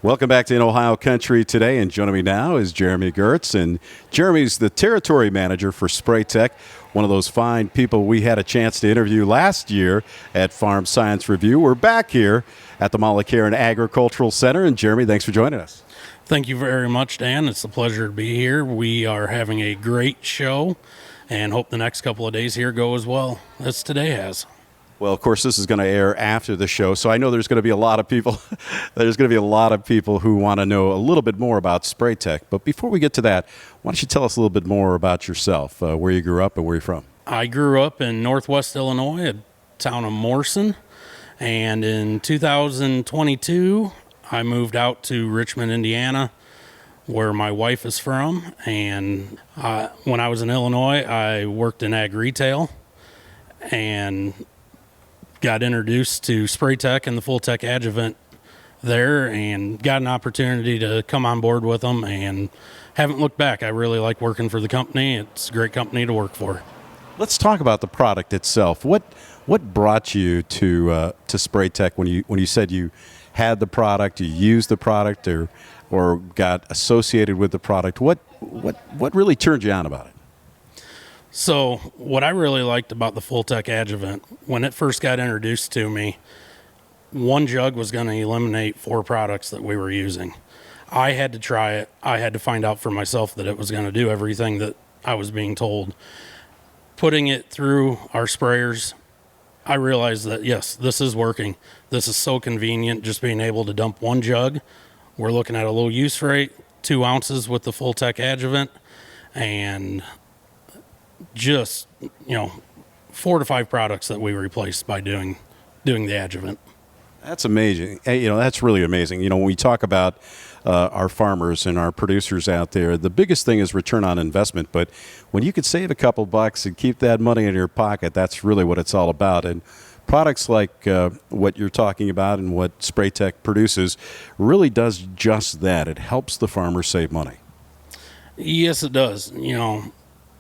Welcome back to In Ohio Country today, and joining me now is Jeremey Geerts, and Jeremy's the territory manager for Spraytec, one of those fine people we had a chance to interview last year at Farm Science Review. We're back here at the Mollicairn Agricultural Center, and Jeremey, thanks for joining us. Thank you very much, Dan. It's a pleasure to be here. We are having a great show and hope the next couple of days here go as well as today has. Well, of course, this is going to air after the show, so I know there's going to be a lot of people. There's going to be a lot of people who want to know a little bit more about Spraytec. But before we get to that, why don't you tell us a little bit more about yourself, where you grew up and where you're from? I grew up in Northwest Illinois, a town of Morrison, and in 2022, I moved out to Richmond, Indiana, where my wife is from. And when I was in Illinois, I worked in ag retail and got introduced to Spraytec and the Full Tech Adjuvant there and got an opportunity to come on board with them and haven't looked back. I really like working for the company. It's a great company to work for. Let's talk about the product itself. What brought you to Spraytec when you said you had the product, you used the product, or got associated with the product? What really turned you on about it? So what I really liked about the Full Tech Adjuvant, when it first got introduced to me, one jug was going to eliminate 4 products that we were using. I had to try it. I had to find out for myself that it was going to do everything that I was being told. Putting it through our sprayers, I realized that, yes, this is working. This is so convenient, just being able to dump one jug. We're looking at a low use rate, 2 ounces with the Full Tech Adjuvant, and just 4 to 5 products that we replaced by doing the adjuvant. That's amazing. Hey, that's really amazing. When we talk about our farmers and our producers out there, the biggest thing is return on investment. But when you could save a couple bucks and keep that money in your pocket, that's really what it's all about. And products like what you're talking about and what Spraytec produces really does just that. It helps the farmer save money. Yes, it does.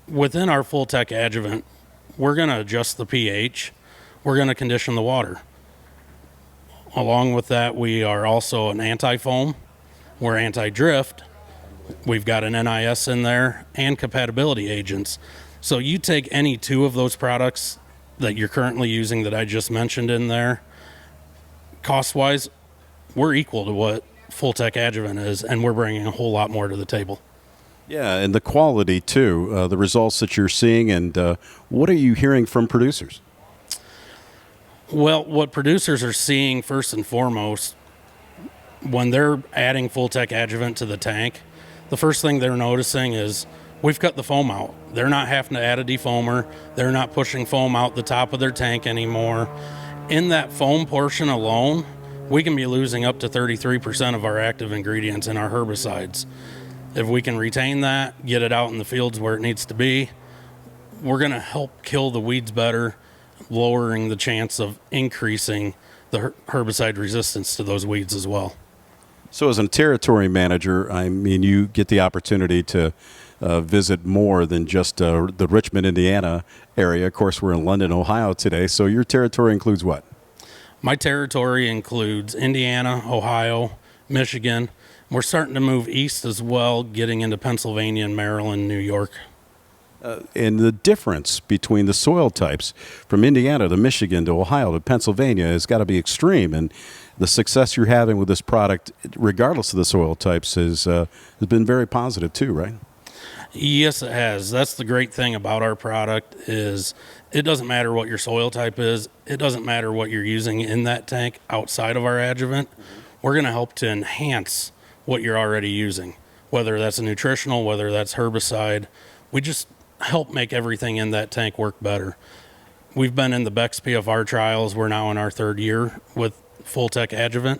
Within our Full Tech Adjuvant, we're going to adjust the pH. We're going to condition the water. Along with that, we are also an anti-foam. We're anti-drift. We've got an NIS in there and compatibility agents. So you take any 2 of those products that you're currently using that I just mentioned in there, cost-wise, we're equal to what Full Tech Adjuvant is, and we're bringing a whole lot more to the table. Yeah, and the quality, too, the results that you're seeing, and what are you hearing from producers? Well, what producers are seeing first and foremost, when they're adding Full Tech Adjuvant to the tank, the first thing they're noticing is we've cut the foam out. They're not having to add a defoamer. They're not pushing foam out the top of their tank anymore. In that foam portion alone, we can be losing up to 33% of our active ingredients in our herbicides. If we can retain that, get it out in the fields where it needs to be, we're going to help kill the weeds better, lowering the chance of increasing the herbicide resistance to those weeds as well. So as a territory manager, you get the opportunity to visit more than just the Richmond, Indiana area. Of course, we're in London, Ohio today. So your territory includes what? My territory includes Indiana, Ohio, Michigan. We're starting to move east as well, getting into Pennsylvania and Maryland, New York. And the difference between the soil types from Indiana to Michigan to Ohio to Pennsylvania has got to be extreme. And the success you're having with this product, regardless of the soil types, has been very positive too, right? Yes, it has. That's the great thing about our product is it doesn't matter what your soil type is. It doesn't matter what you're using in that tank outside of our adjuvant. We're going to help to enhance what you're already using, whether that's a nutritional, whether that's herbicide. We just help make everything in that tank work better. We've been in the Beck's PFR trials. We're now in our 3rd year with Full Tech Adjuvant,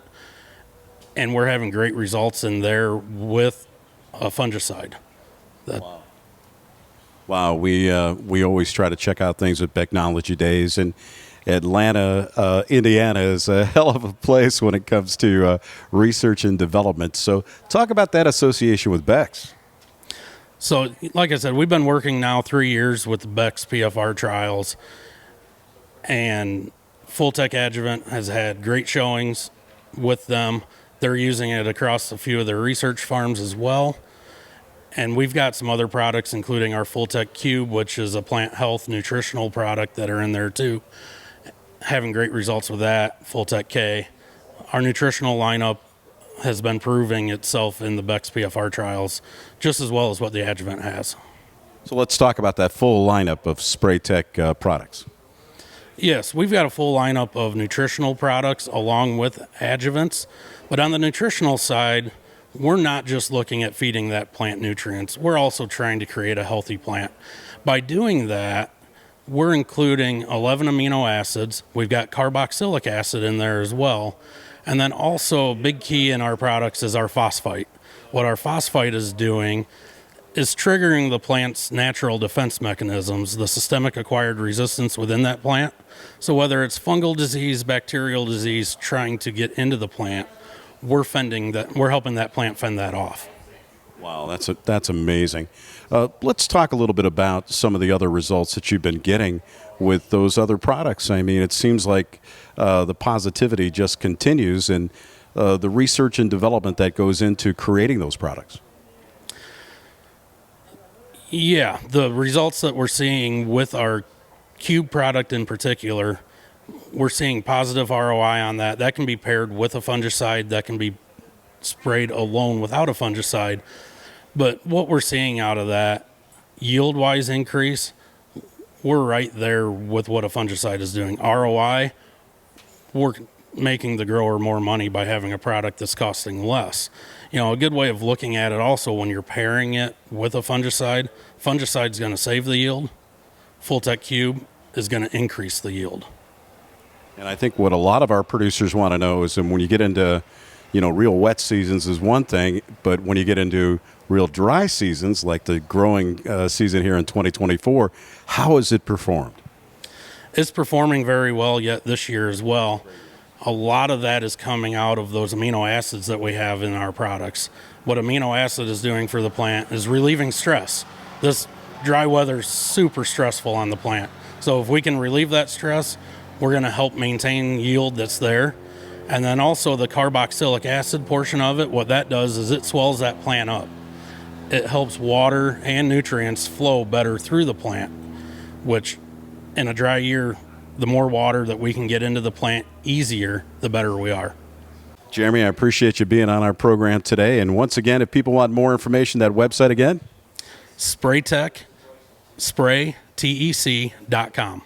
and we're having great results in there with a fungicide. Wow. We always try to check out things at Technology Days, and Atlanta, Indiana is a hell of a place when it comes to research and development. So talk about that association with Beck's. So, like I said, we've been working now 3 years with the Beck's PFR trials, and Full Tech Adjuvant has had great showings with them. They're using it across a few of their research farms as well. And we've got some other products, including our Full-Tech Cube, which is a plant health nutritional product that are in there too. Having great results with that, Full-Tech K. Our nutritional lineup has been proving itself in the Beck's PFR trials just as well as what the adjuvant has. So let's talk about that full lineup of Spraytec products. Yes, we've got a full lineup of nutritional products along with adjuvants. But on the nutritional side, we're not just looking at feeding that plant nutrients. We're also trying to create a healthy plant. By doing that, we're including 11 amino acids. We've got carboxylic acid in there as well. And then also a big key in our products is our phosphite. What our phosphite is doing is triggering the plant's natural defense mechanisms, the systemic acquired resistance within that plant. So whether it's fungal disease, bacterial disease trying to get into the plant, we're helping that plant fend that off. Wow, that's amazing. Let's talk a little bit about some of the other results that you've been getting with those other products. I mean, it seems like the positivity just continues, and the research and development that goes into creating those products. Yeah, the results that we're seeing with our Cube product in particular, we're seeing positive ROI on that. That can be paired with a fungicide, that can be sprayed alone without a fungicide. But what we're seeing out of that, yield-wise increase, we're right there with what a fungicide is doing. ROI, we're making the grower more money by having a product that's costing less. You know, a good way of looking at it also when you're pairing it with a fungicide's going to save the yield. Full-Tech Cube is going to increase the yield. And I think what a lot of our producers want to know is, when you get into, real wet seasons is one thing, but when you get into real dry seasons, like the growing season here in 2024, how has it performed? It's performing very well yet this year as well. A lot of that is coming out of those amino acids that we have in our products. What amino acid is doing for the plant is relieving stress. This dry weather is super stressful on the plant. So if we can relieve that stress, we're going to help maintain yield that's there. And then also the carboxylic acid portion of it, what that does is it swells that plant up. It helps water and nutrients flow better through the plant, which in a dry year, the more water that we can get into the plant easier, the better we are. Jeremy, I appreciate you being on our program today. And once again, if people want more information, that website again? Spraytec, spraytec.com.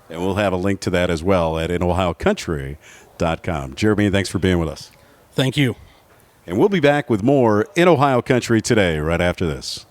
And we'll have a link to that as well at inohiocountry.com. Jeremy, thanks for being with us. Thank you. And we'll be back with more In Ohio Country Today right after this.